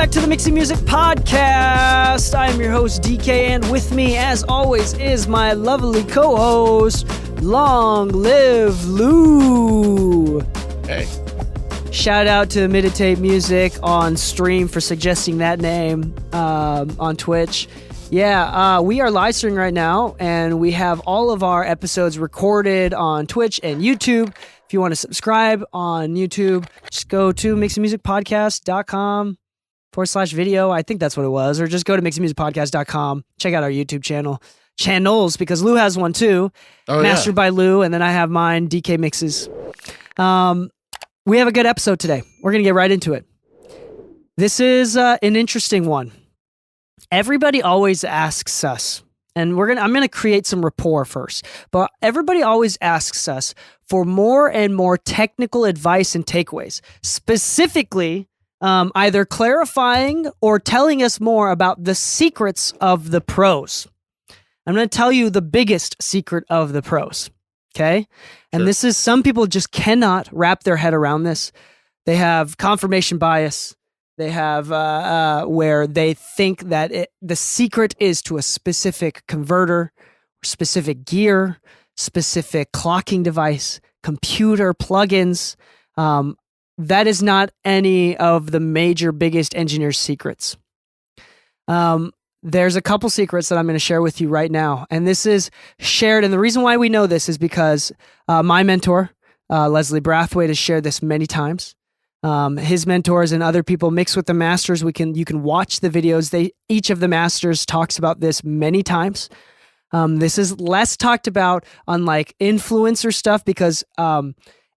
back to the Mixing Music Podcast. I am your host, Dee Kei, and with me, as always, is my lovely co-host, Long Live Lu. Hey. Shout out to Meditate Music on stream for suggesting that name on Twitch. Yeah, we are live streaming right now, and we have all of our episodes recorded on Twitch and YouTube. If you want to subscribe on YouTube, just go to mixingmusicpodcast.com/video. I think that's what it was. Or just go to mixingmusicpodcast.com. Check out our YouTube channels, because Lu has one too. Mastered by Lu, and then I have mine, DK Mixes. We have a good episode today. We're going to get right into it. This is an interesting one. Everybody always asks us, and I'm going to create some rapport first, but everybody always asks us for more and more technical advice and takeaways, specifically either clarifying or telling us more about the secrets of the pros. I'm going to tell you the biggest secret of the pros, okay? And this is, some people just cannot wrap their head around this. They have confirmation bias. They have where they think that the secret is to a specific converter, specific gear, specific clocking device, computer plugins. That is not any of the major, biggest engineers' secrets. There's a couple secrets that I'm going to share with you right now. And this is shared. And the reason why we know this is because my mentor, Leslie Brathwaite, has shared this many times. His mentors and other people mix with the masters. You can watch the videos. Each of the masters talks about this many times. This is less talked about on like influencer stuff because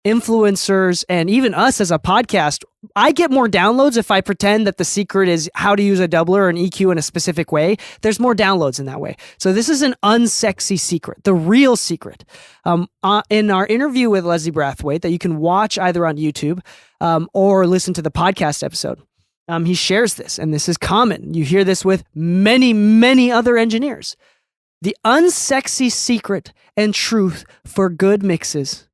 influencers and even us as a podcast, I get more downloads if I pretend that the secret is how to use a doubler or an EQ in a specific way. There's more downloads in that way. So this is an unsexy secret, the real secret. In our interview with Leslie Brathwaite that you can watch either on YouTube or listen to the podcast episode, he shares this, and this is common. You hear this with many, many other engineers. The unsexy secret and truth for good mixes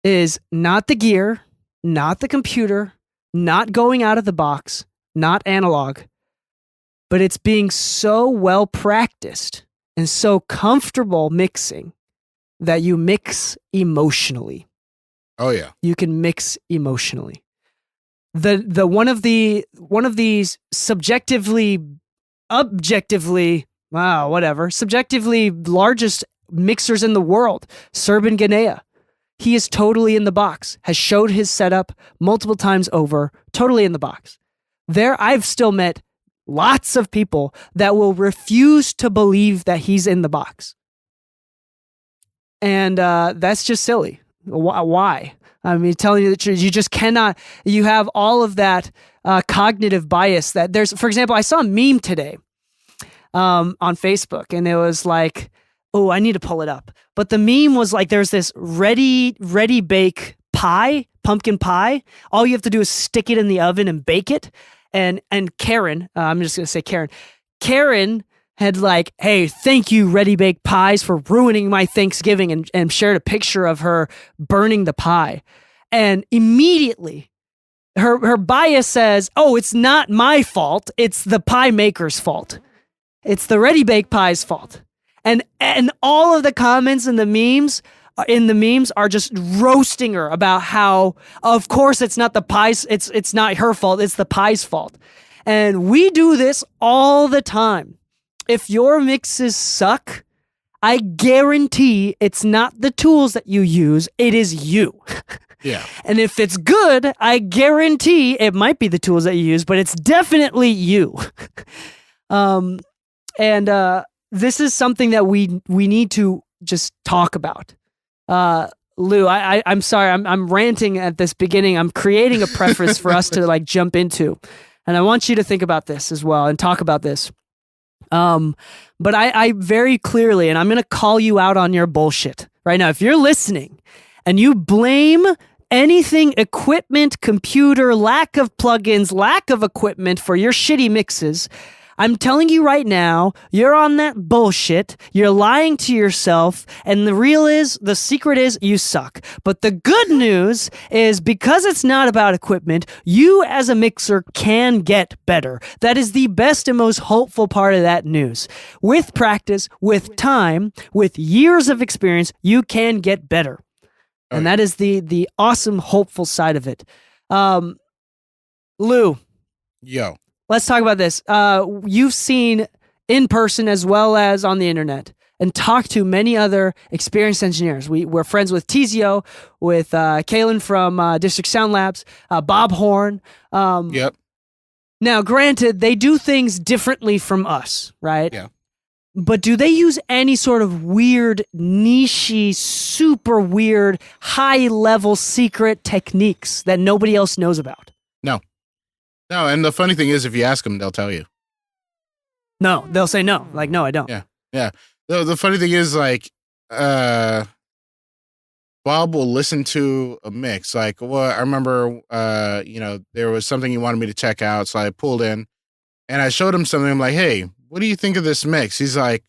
is not the gear, not the computer, not going out of the box, not analog, but it's being so well practiced and so comfortable mixing that you mix emotionally. Oh yeah. You can mix emotionally. The one of these subjectively largest mixers in the world, Serban Ganea. He is totally in the box, has showed his setup multiple times over, totally in the box. I've still met lots of people that will refuse to believe that he's in the box. And that's just silly. Why? I mean, telling you the truth, you just cannot, you have all of that cognitive bias that there's, for example, I saw a meme today on Facebook, and it was like, oh, I need to pull it up. But the meme was like, there's this ready bake pie, pumpkin pie. All you have to do is stick it in the oven and bake it. And Karen, I'm just going to say Karen. Karen had like, hey, thank you, Ready Baked Pies, for ruining my Thanksgiving, and shared a picture of her burning the pie. And immediately her bias says, oh, it's not my fault. It's the pie maker's fault. It's the Ready Baked Pie's fault. And all of the comments in the memes are just roasting her about how, of course, it's not the pie's, it's not her fault, it's the pie's fault. And we do this all the time. If your mixes suck, I guarantee it's not the tools that you use, it is you. Yeah. And if it's good, I guarantee it might be the tools that you use, but it's definitely you. This is something that we need to just talk about. Lu, I'm sorry, I'm ranting at this beginning. I'm creating a preface for us to like jump into, and I want you to think about this as well and talk about this. But I very clearly, and I'm going to call you out on your bullshit right now. If you're listening and you blame anything equipment, computer, lack of plugins, lack of equipment for your shitty mixes, I'm telling you right now, you're on that bullshit. You're lying to yourself. And the secret is you suck. But the good news is because it's not about equipment, you as a mixer can get better. That is the best and most hopeful part of that news. With practice, with time, with years of experience, you can get better. And that is the awesome, hopeful side of it. Lou. Yo. Let's talk about this. You've seen in person as well as on the internet and talked to many other experienced engineers. We're friends with Tizio, with Kalen from District Sound Labs, Bob Horn. Yep. Now, granted, they do things differently from us, right? Yeah. But do they use any sort of weird, niche-y, super weird, high-level secret techniques that nobody else knows about? No. No, and the funny thing is, if you ask them, they'll tell you. No, they'll say no. Like, no, I don't. Yeah. The funny thing is, like, Bob will listen to a mix. Like, well, I remember, there was something he wanted me to check out, so I pulled in, and I showed him something. I'm like, hey, what do you think of this mix? He's like,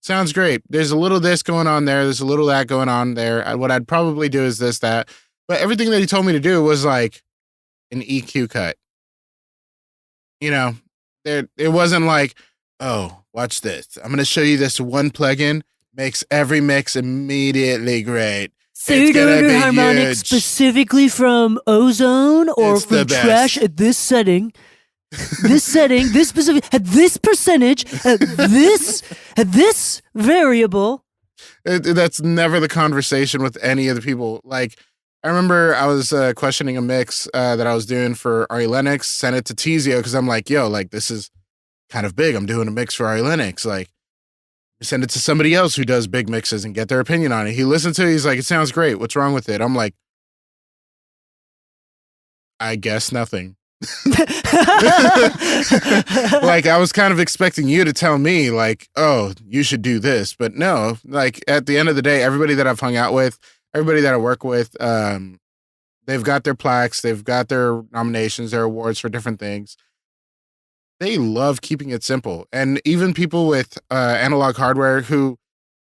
sounds great. There's a little this going on there. There's a little that going on there. What I'd probably do is this, that. But everything that he told me to do was like an EQ cut. It wasn't like, oh, watch this. I'm going to show you this one plugin, makes every mix immediately great. Third order harmonics specifically from Ozone or It's from Trash at this setting. This setting, this specific, at this percentage, at this variable. That's never the conversation with any of the people. Like, I remember I was questioning a mix that I was doing for Ari Lennox, sent it to Tizio because I'm like, yo, like, this is kind of big. I'm doing a mix for Ari Lennox. Like, send it to somebody else who does big mixes and get their opinion on it. He listened to it. He's like, it sounds great. What's wrong with it? I'm like, I guess nothing. Like, I was kind of expecting you to tell me, like, oh, you should do this. But no, like, at the end of the day, everybody that I've hung out with, everybody that I work with, they've got their plaques, they've got their nominations, their awards for different things. They love keeping it simple. And even people with analog hardware who,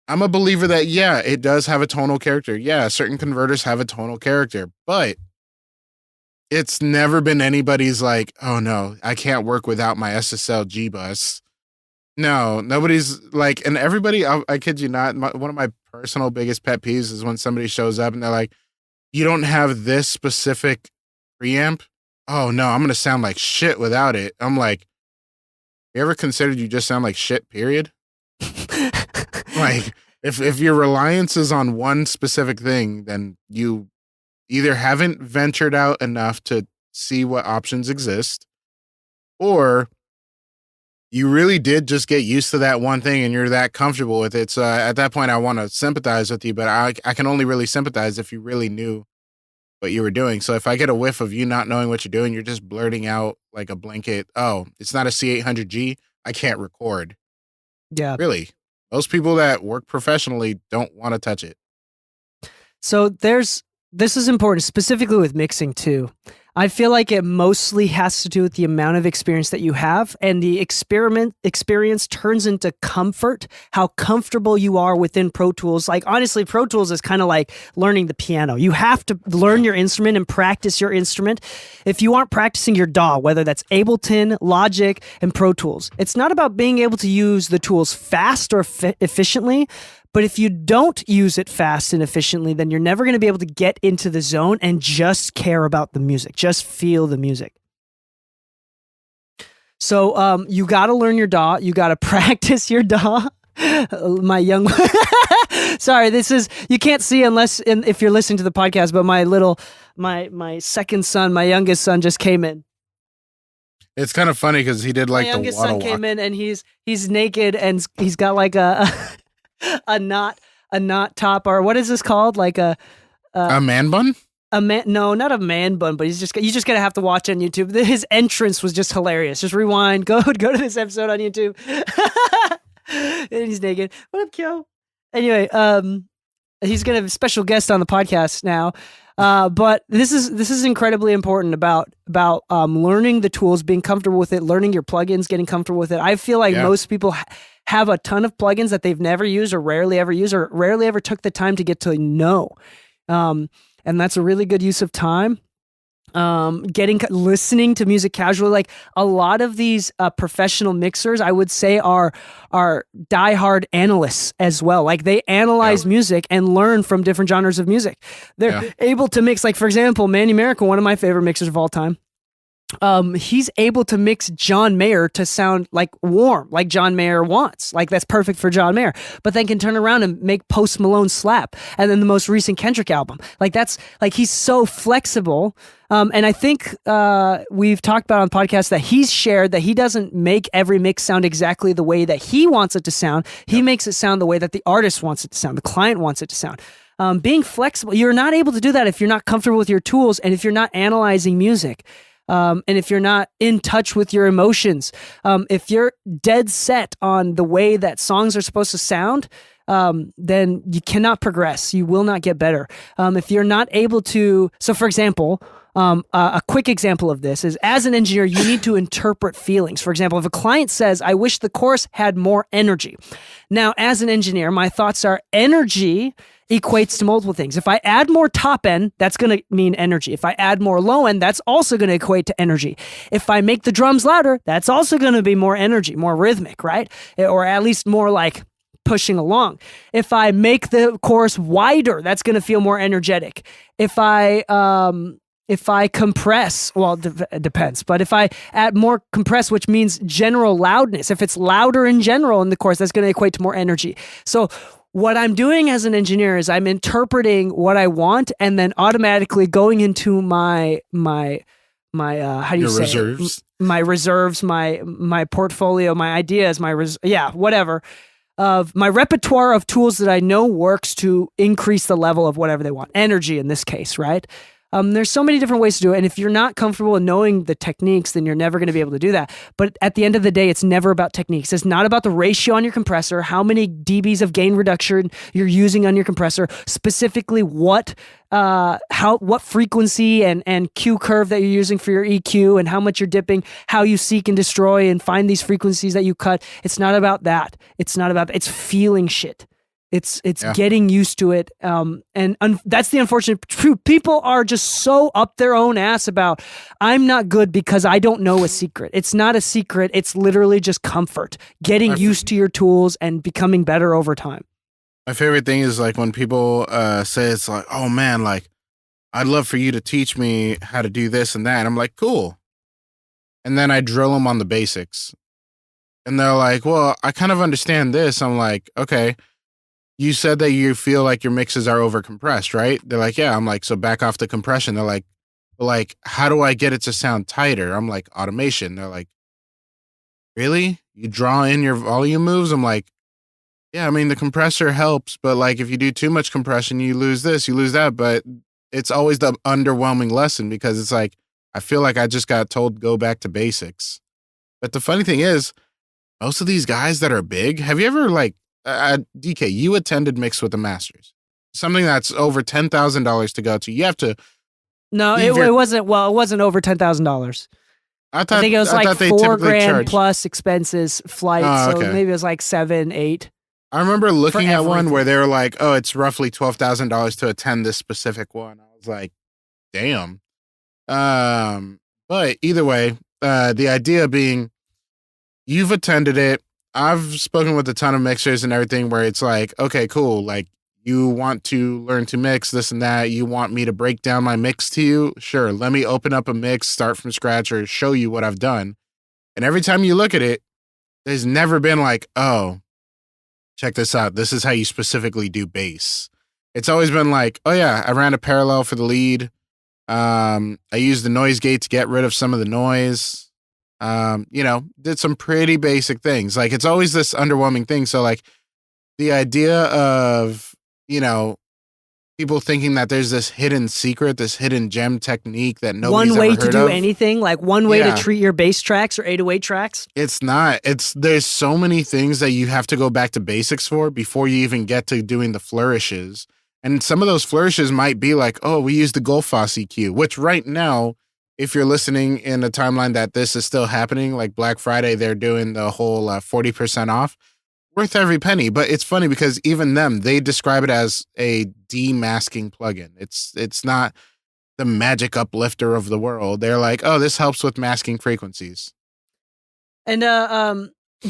I'm a believer that, yeah, it does have a tonal character. Yeah, certain converters have a tonal character. But it's never been anybody's like, oh no, I can't work without my SSL G bus. No, nobody's like, and everybody, I kid you not, one of my personal biggest pet peeves is when somebody shows up and they're like, you don't have this specific preamp? Oh no, I'm going to sound like shit without it. I'm like, you ever considered you just sound like shit, period? Like, if your reliance is on one specific thing, then you either haven't ventured out enough to see what options exist, or you really did just get used to that one thing and you're that comfortable with it. So at that point, I want to sympathize with you, but I can only really sympathize if you really knew what you were doing. So if I get a whiff of you not knowing what you're doing, you're just blurting out like a blanket, oh, it's not a C800G, I can't record. Yeah. Really. Most people that work professionally don't want to touch it. So this is important, specifically with mixing too. I feel like it mostly has to do with the amount of experience that you have, and the experience turns into comfort, how comfortable you are within Pro Tools. Like, honestly, Pro Tools is kind of like learning the piano. You have to learn your instrument and practice your instrument. If you aren't practicing your DAW, whether that's Ableton, Logic, and Pro Tools, it's not about being able to use the tools fast or efficiently. But if you don't use it fast and efficiently, then you're never going to be able to get into the zone and just care about the music. Just feel the music. So you got to learn your DAW. You got to practice your DAW. My young... Sorry, this is... You can't see if you're listening to the podcast, but my second son, my youngest son just came in. It's kind of funny because he did like the waddle walk. My youngest son came in and he's naked and he's got like a knot top, or what is this called? Like a man bun? No, not a man bun, but you just gotta have to watch on YouTube. His entrance was just hilarious. Just rewind, go to this episode on YouTube. And he's naked. What up, Kyo? Anyway, he's gonna have a special guest on the podcast now. But this is incredibly important about learning the tools, being comfortable with it, learning your plugins, getting comfortable with it. I feel like most people have a ton of plugins that they've never used or rarely ever took the time to get to know. And that's a really good use of time. Listening to music casually, like a lot of these professional mixers, I would say are diehard analysts as well. Like they analyze music and learn from different genres of music. They're able to mix, like for example, Manny Miracle, one of my favorite mixers of all time. He's able to mix John Mayer to sound like warm, like John Mayer wants. Like that's perfect for John Mayer, but then can turn around and make Post Malone slap. And then the most recent Kendrick album, like that's like, he's so flexible. And I think we've talked about on podcasts that he's shared that he doesn't make every mix sound exactly the way that he wants it to sound. He makes it sound the way that the artist wants it to sound, the client wants it to sound. Being flexible, you're not able to do that if you're not comfortable with your tools and if you're not analyzing music. And if you're not in touch with your emotions, if you're dead set on the way that songs are supposed to sound, then you cannot progress. You will not get better. If you're not able to, so for example, a quick example of this is, as an engineer, you need to interpret feelings. For example, if a client says, I wish the chorus had more energy. Now, as an engineer, my thoughts are energy equates to multiple things. If I add more top end, that's going to mean energy. If I add more low end, that's also going to equate to energy. If I make the drums louder, that's also going to be more energy, more rhythmic, right? Or at least more like pushing along. If I make the chorus wider, that's going to feel more energetic. If I compress, well, it depends, but if I add more compress, which means general loudness, if it's louder in general in the chorus, that's going to equate to more energy. So what I'm doing as an engineer is I'm interpreting what I want and then automatically going into my how do you say reserves? My reserves, my portfolio, my ideas, whatever, of my repertoire of tools that I know works to increase the level of whatever they want. Energy in this case, right? There's so many different ways to do it. And if you're not comfortable in knowing the techniques, then you're never going to be able to do that. But at the end of the day, it's never about techniques. It's not about the ratio on your compressor, how many dBs of gain reduction you're using on your compressor, specifically what frequency and Q curve that you're using for your EQ and how much you're dipping, how you seek and destroy and find these frequencies that you cut. It's not about that. It's feeling shit. It's getting used to it. That's the unfortunate truth. People are just so up their own ass about, I'm not good because I don't know a secret. It's not a secret. It's literally just comfort, getting used to your tools and becoming better over time. My favorite thing is like when people say it's like, oh man, like I'd love for you to teach me how to do this and that. I'm like, cool. And then I drill them on the basics. And they're like, well, I kind of understand this. I'm like, okay. You said that you feel like your mixes are over compressed, right? They're like, yeah. I'm like, so back off the compression. They're like, how do I get it to sound tighter? I'm like, automation. They're like, really? You draw in your volume moves? I'm like, yeah, I mean, the compressor helps, but like if you do too much compression, you lose this, you lose that. But it's always the underwhelming lesson because it's like, I feel like I just got told go back to basics. But the funny thing is, most of these guys that are big, have you ever like, DK, you attended Mix with the Masters, something that's over $10,000 to go to. You have to. No, it wasn't. Well, it wasn't over $10,000. I think it was like $4,000 plus expenses, flights. So maybe it was like 7, 8. I remember looking at one where they were like, "Oh, it's roughly $12,000 to attend this specific one." I was like, "Damn." But either way, the idea being, you've attended it. I've spoken with a ton of mixers and everything where it's like, okay, cool. Like you want to learn to mix this and that. You want me to break down my mix to you? Sure. Let me open up a mix, start from scratch or show you what I've done. And every time you look at it, there's never been like, oh, check this out. This is how you specifically do bass. It's always been like, oh yeah, I ran a parallel for the lead. I used the noise gate to get rid of some of the noise. Did some pretty basic things. Like it's always this underwhelming thing. So like the idea of, people thinking that there's this hidden secret, this hidden gem technique that nobody's ever heard of. One way to do anything, like one way to treat your bass tracks or 808 tracks. It's not. There's so many things that you have to go back to basics for before you even get to doing the flourishes. And some of those flourishes might be like, oh, we use the Goldfoss EQ, which right now, if you're listening in a timeline that this is still happening, like Black Friday, they're doing the whole 40% off, worth every penny. But it's funny because even them, they describe it as a demasking plugin. It's not the magic uplifter of the world. They're like, oh, this helps with masking frequencies. And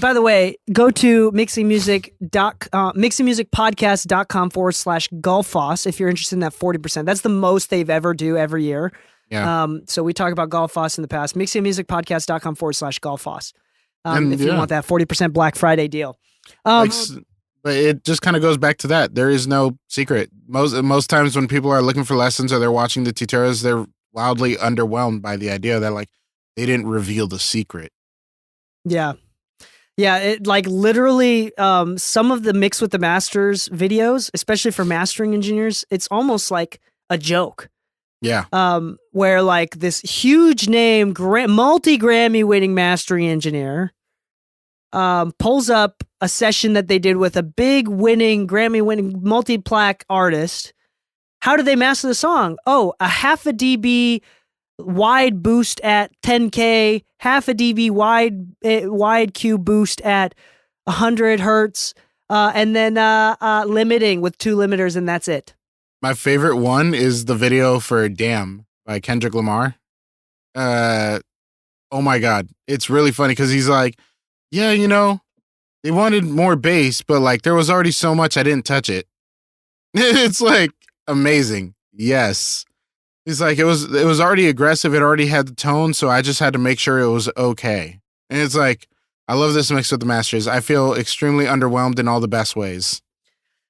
by the way, go to mixingmusicpodcast.com/Golfoss if you're interested in that 40%. That's the most they've ever do every year. Yeah. So we talked about Golfoss in the past. mixingmusicpodcast.com/Golfoss if you yeah. want that 40% Black Friday deal. But it just kind of goes back to that. There is no secret. Most times when people are looking for lessons or they're watching the tutorials, they're wildly underwhelmed by the idea that like they didn't reveal the secret. Yeah. Yeah, it like literally some of the Mix with the Masters videos, especially for mastering engineers, it's almost like a joke. Yeah. Where like this huge name, multi-Grammy winning mastering engineer pulls up a session that they did with a big Grammy winning multi-plaque artist. How did they master the song? Oh, a half a dB wide boost at 10K, half a dB wide Q boost at 100 hertz, and then limiting with 2 limiters, and that's it. My favorite one is the video for Damn by Kendrick Lamar. Oh my God. It's really funny because he's like, yeah, they wanted more bass, but like there was already so much I didn't touch it. It's like amazing. Yes. He's like, it was already aggressive. It already had the tone, so I just had to make sure it was okay. And it's like, I love this mix with the masters. I feel extremely underwhelmed in all the best ways.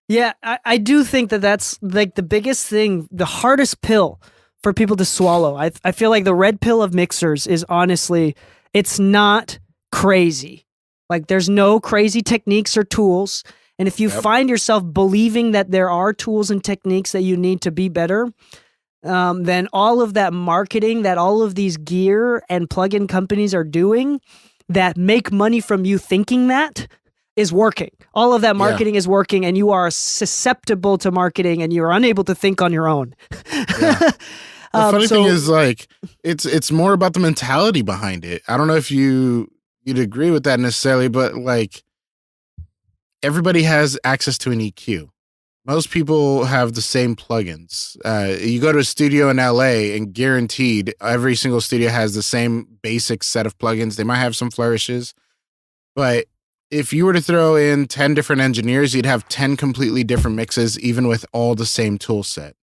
Yeah, I do think that's like the biggest thing, the hardest pill for people to swallow. I feel like the red pill of mixers is honestly, it's not crazy. Like there's no crazy techniques or tools. And if you find yourself believing that there are tools and techniques that you need to be better, then all of that marketing that all of these gear and plugin companies are doing that make money from you thinking that is working. All of that marketing is working, and you are susceptible to marketing and you're unable to think on your own. The funny thing is like, it's more about the mentality behind it. I don't know if you'd agree with that necessarily, but like everybody has access to an EQ. Most people have the same plugins. You go to a studio in LA and guaranteed every single studio has the same basic set of plugins. They might have some flourishes, but if you were to throw in 10 different engineers, you'd have 10 completely different mixes, even with all the same tool set.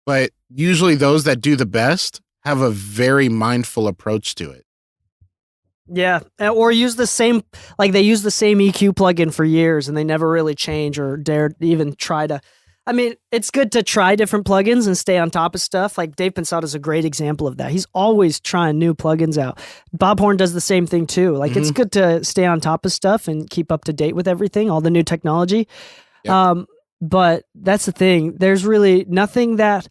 But usually those that do the best have a very mindful approach to it. Yeah, or use the same, like they use the same EQ plugin for years and they never really change or dare even try to. I mean, it's good to try different plugins and stay on top of stuff. Like Dave Pensado is a great example of that. He's always trying new plugins out. Bob Horn does the same thing too. Like it's good to stay on top of stuff and keep up to date with everything, all the new technology. Yep. But that's the thing. There's really nothing that,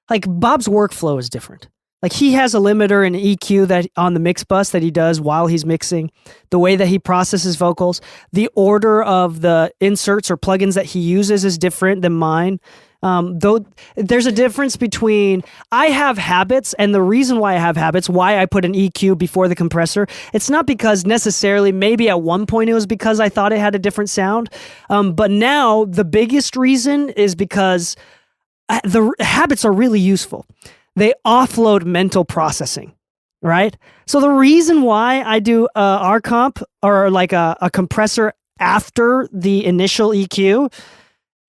like Bob's workflow is different. Like he has a limiter and EQ that on the mix bus that he does while he's mixing, the way that he processes vocals, the order of the inserts or plugins that he uses is different than mine. Though there's a difference between, I have habits, and the reason why I have habits, why I put an EQ before the compressor, it's not because necessarily, maybe at one point it was because I thought it had a different sound. But now the biggest reason is because the habits are really useful. They offload mental processing, right? So the reason why I do R comp or like a compressor after the initial EQ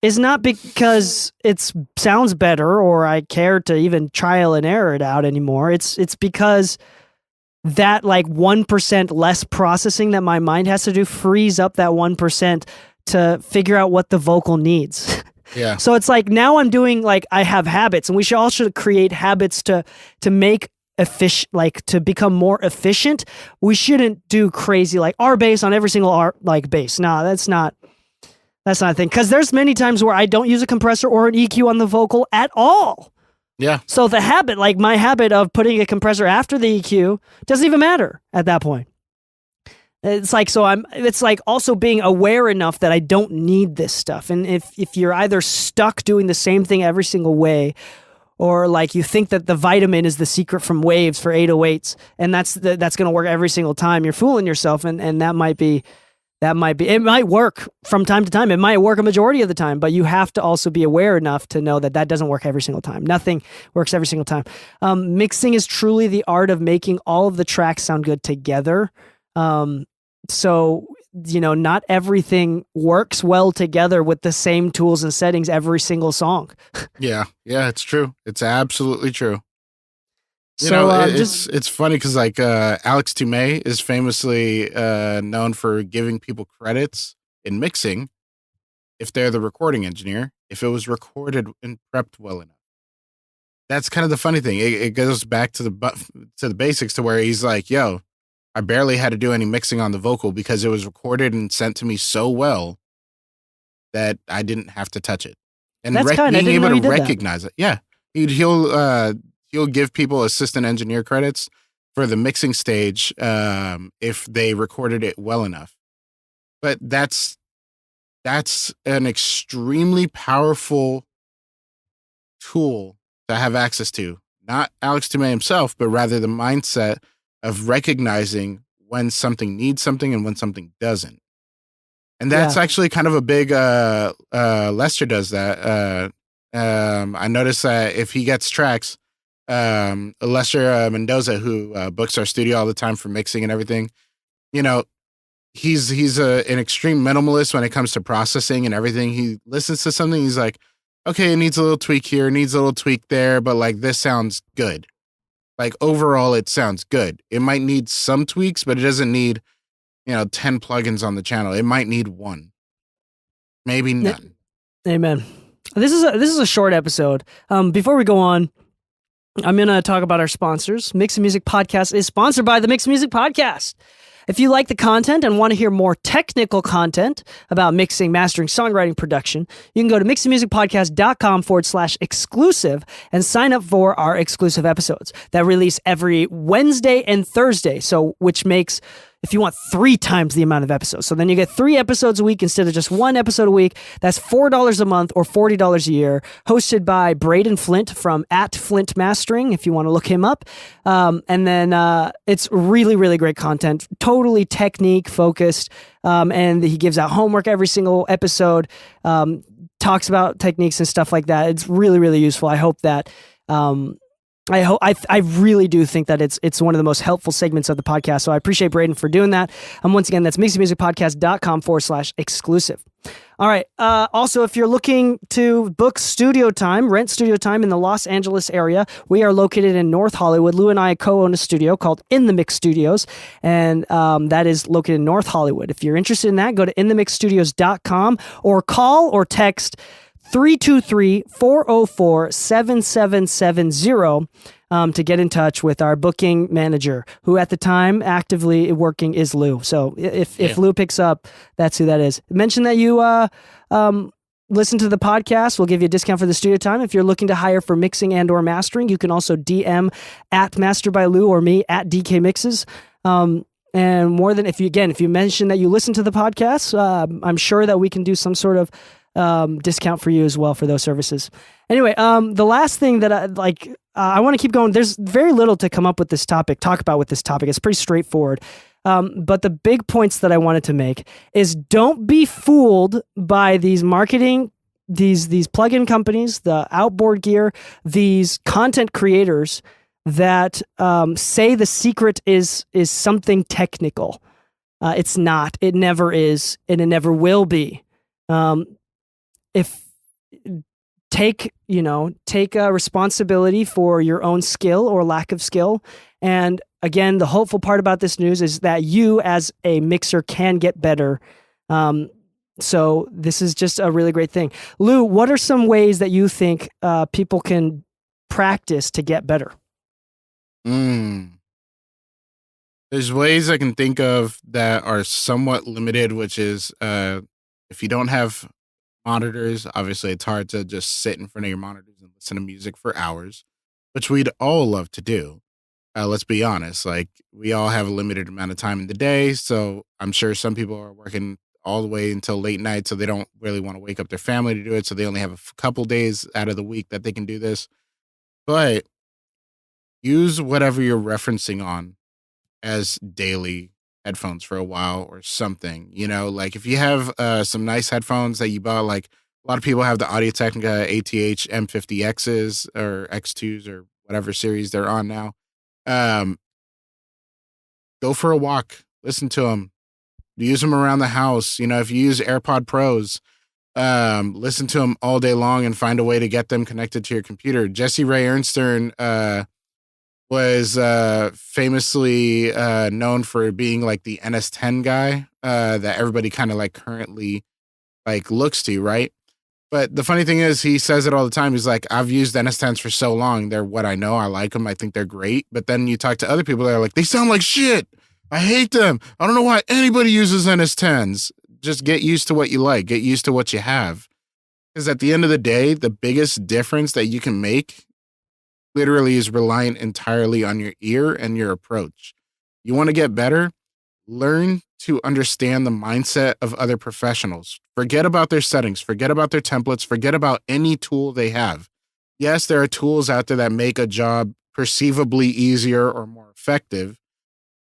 is not because it sounds better or I care to even trial and error it out anymore. It's because that like 1% less processing that my mind has to do frees up that 1% to figure out what the vocal needs. Yeah. So it's like now I'm doing like I have habits, and we should also create habits to make efficient, like to become more efficient. We shouldn't do crazy like R bass on every single R like bass. No, that's not a thing. Because there's many times where I don't use a compressor or an EQ on the vocal at all. Yeah. So the habit, like my habit of putting a compressor after the EQ, doesn't even matter at that point. It's like, it's like also being aware enough that I don't need this stuff. And if you're either stuck doing the same thing every single way, or like you think that the vitamin is the secret from Waves for 808s, and that's going to work every single time, you're fooling yourself. And that might be, it might work from time to time. It might work a majority of the time, but you have to also be aware enough to know that doesn't work every single time. Nothing works every single time. Mixing is truly the art of making all of the tracks sound good together. So, not everything works well together with the same tools and settings every single song. Yeah, it's true. It's absolutely true. It's funny because like Alex Toomey is famously known for giving people credits in mixing if they're the recording engineer, if it was recorded and prepped well enough. That's kind of the funny thing. It goes back to the basics, to where he's like, yo, I barely had to do any mixing on the vocal because it was recorded and sent to me so well that I didn't have to touch it. And being able to recognize it. Yeah. He'll give people assistant engineer credits for the mixing stage if they recorded it well enough. But that's an extremely powerful tool to have access to. Not Alex Toomey himself, but rather the mindset of recognizing when something needs something and when something doesn't. And that's actually kind of a big Lester does that. I noticed that if he gets tracks, Lester Mendoza, who books our studio all the time for mixing and everything, he's an extreme minimalist when it comes to processing and everything. He listens to something, he's like, okay, it needs a little tweak here, needs a little tweak there, but like this sounds good. Like overall, it sounds good. It might need some tweaks, but it doesn't need, 10 plugins on the channel. It might need one, maybe none. Amen. This is a short episode. Before we go on, I'm going to talk about our sponsors. Mix Music Podcast is sponsored by the Mix Music Podcast. If you like the content and want to hear more technical content about mixing, mastering, songwriting, production, you can go to mixingmusicpodcast.com/exclusive and sign up for our exclusive episodes that release every Wednesday and Thursday. So, which makes, if you want, 3 times the amount of episodes. So then you get 3 episodes a week instead of just 1 episode a week. That's $4 a month or $40 a year. Hosted by Braden Flint from @Flint Mastering, if you want to look him up. And then it's really, really great content. Totally technique focused. And he gives out homework every single episode. Talks about techniques and stuff like that. It's really, really useful. I hope that... I really do think that it's one of the most helpful segments of the podcast. So I appreciate Braden for doing that. Once again, that's mixingmusicpodcast.com/exclusive. All right. Also, if you're looking to book studio time, rent studio time in the Los Angeles area, we are located in North Hollywood. Lou and I co-own a studio called In the Mix Studios, and that is located in North Hollywood. If you're interested in that, go to inthemixstudios.com or call or text 323-404-7770 to get in touch with our booking manager, who at the time actively working is Lou. So if Lou picks up, that's who that is. Mention that you listen to the podcast. We'll give you a discount for the studio time. If you're looking to hire for mixing and or mastering, you can also DM @MasterByLou or me @DK Mixes. And more than if you mention that you listen to the podcast, I'm sure that we can do some sort of discount for you as well for those services. Anyway, the last thing that I want to keep going. There's very little to talk about with this topic. It's pretty straightforward. But the big points that I wanted to make is don't be fooled by these marketing, these plugin companies, the outboard gear, these content creators that say the secret is something technical. It's not. It never is, and it never will be. Take responsibility for your own skill or lack of skill. And again, the hopeful part about this news is that you as a mixer can get better. So this is just a really great thing. Lou, what are some ways that you think people can practice to get better? There's ways I can think of that are somewhat limited, which is if you don't have monitors, obviously it's hard to just sit in front of your monitors and listen to music for hours, which we'd all love to do. Let's be honest. Like, we all have a limited amount of time in the day. So I'm sure some people are working all the way until late night. So they don't really want to wake up their family to do it. So they only have a couple days out of the week that they can do this. But use whatever you're referencing on as daily headphones for a while or something. You know, like if you have some nice headphones that you bought, like a lot of people have the Audio-Technica ATH M50Xs or X2s or whatever series they're on now. Go for a walk, listen to them, use them around the house. You know, if you use AirPod Pros, listen to them all day long and find a way to get them connected to your computer. Jesse Ray Ernstern was famously known for being like the NS10 guy that everybody kind of like currently like looks to, right? But the funny thing is, he says it all the time. He's like, I've used NS10s for so long. They're what I know. I like them. I think they're great. But then you talk to other people that are like, they sound like shit. I hate them. I don't know why anybody uses NS10s. Just get used to what you like. Get used to what you have. Because at the end of the day, the biggest difference that you can make literally is reliant entirely on your ear and your approach. You want to get better? Learn to understand the mindset of other professionals. Forget about their settings. Forget about their templates. Forget about any tool they have. Yes, there are tools out there that make a job perceivably easier or more effective,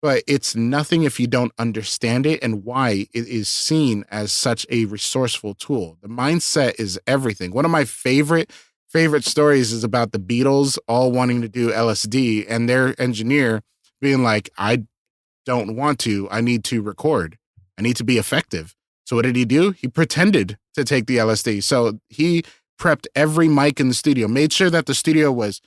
but it's nothing if you don't understand it and why it is seen as such a resourceful tool. The mindset is everything. One of my favorite stories is about the Beatles all wanting to do LSD and their engineer being like, I don't want to. I need to record. I need to be effective. So what did he do? He pretended to take the LSD. So he prepped every mic in the studio, made sure that the studio was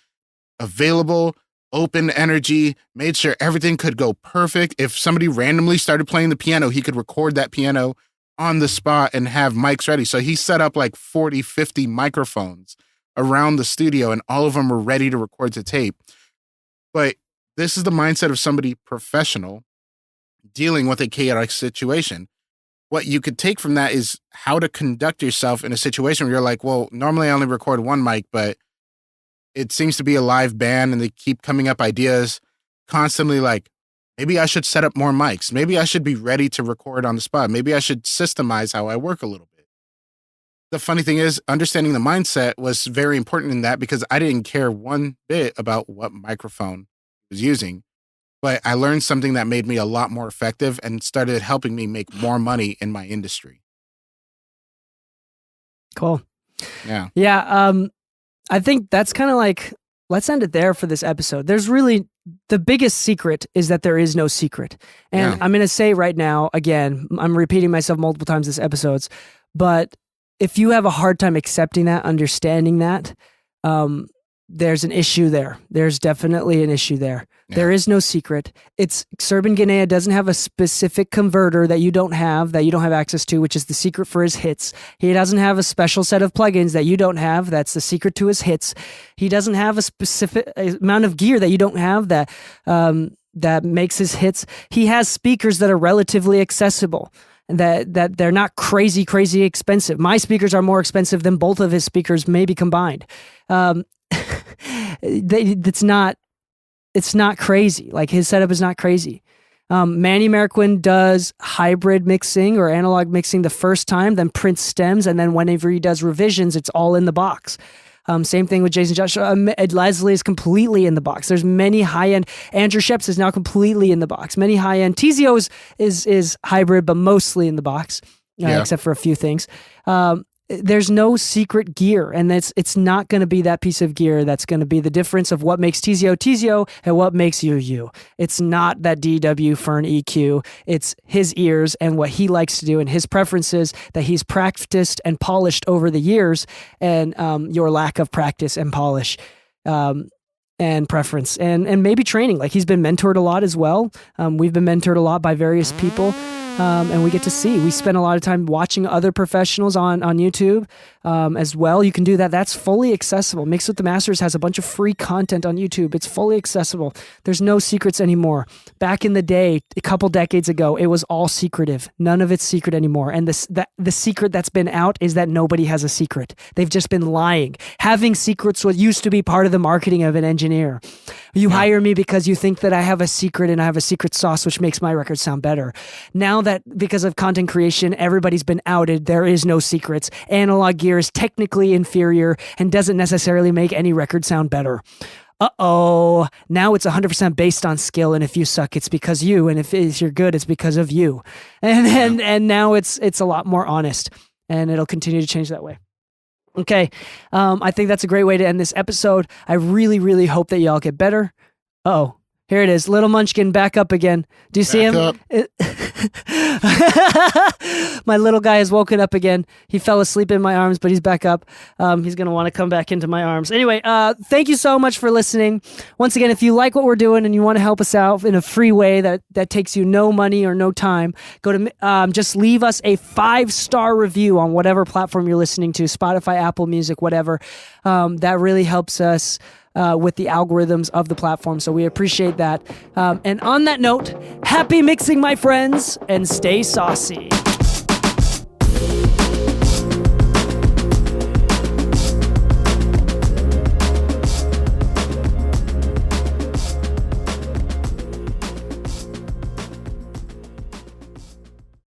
available, open energy, made sure everything could go perfect. If somebody randomly started playing the piano, he could record that piano on the spot and have mics ready. So he set up like 40, 50 microphones around the studio and all of them were ready to record to tape. But this is the mindset of somebody professional dealing with a chaotic situation. What you could take from that is how to conduct yourself in a situation where you're like, well, normally I only record one mic, but it seems to be a live band and they keep coming up ideas constantly like, maybe I should set up more mics. Maybe I should be ready to record on the spot. Maybe I should systemize how I work a little bit. The funny thing is, understanding the mindset was very important in that because I didn't care one bit about what microphone I was using. But I learned something that made me a lot more effective and started helping me make more money in my industry. Cool. Yeah. Yeah. I think that's kind of like, let's end it there for this episode. There's really, the biggest secret is that there is no secret. And I'm going to say right now, again, I'm repeating myself multiple times this episodes, but if you have a hard time accepting that, understanding that, there's an issue there. There's definitely an issue there. Yeah. There is no secret. It's Serban Ghenea doesn't have a specific converter that you don't have access to, which is the secret for his hits. He doesn't have a special set of plugins that you don't have. That's the secret to his hits. He doesn't have a specific amount of gear that you don't have that makes his hits. He has speakers that are relatively accessible. That they're not crazy expensive. My speakers are more expensive than both of his speakers maybe combined. It's not crazy. Like his setup is not crazy. Manny Marroquin does hybrid mixing or analog mixing the first time, then prints stems, and then whenever he does revisions, it's all in the box. Same thing with Jason Joshua. Leslie is completely in the box. There's many high-end. Andrew Sheps is now completely in the box. Many high-end. TZO is hybrid, but mostly in the box, except for a few things. There's no secret gear, and it's not going to be that piece of gear that's going to be the difference of what makes TZO and what makes you. It's not that DW Fern EQ. It's his ears and what he likes to do and his preferences that he's practiced and polished over the years, and your lack of practice and polish and preference and maybe training. Like he's been mentored a lot as well. We've been mentored a lot by various people. And we get to see. We spend a lot of time watching other professionals on YouTube as well, you can do that. That's fully accessible. Mix with the Masters has a bunch of free content on YouTube. It's fully accessible. There's no secrets anymore. Back in the day, a couple decades ago, it was all secretive. None of it's secret anymore. And the secret that's been out is that nobody has a secret. They've just been lying. Having secrets what used to be part of the marketing of an engineer. You hire me because you think that I have a secret and I have a secret sauce which makes my record sound better. Now that because of content creation, everybody's been outed, there is no secrets. Analog gear is technically inferior and doesn't necessarily make any record sound better. Uh-oh, now it's 100% based on skill, and if you suck, it's because you, and if you're good, it's because of you. And now it's a lot more honest, and it'll continue to change that way. Okay, I think that's a great way to end this episode. I really, really hope that y'all get better. Uh-oh, here it is. Little Munchkin back up again. Do you see him? My little guy has woken up again. He fell asleep in my arms, but he's back up. He's going to want to come back into my arms. Anyway, thank you so much for listening. Once again, if you like what we're doing and you want to help us out in a free way that takes you no money or no time, go to just leave us a 5-star review on whatever platform you're listening to, Spotify, Apple Music, whatever. That really helps us with the algorithms of the platform, so we appreciate that. And on that note, happy mixing, my friends, and stay saucy.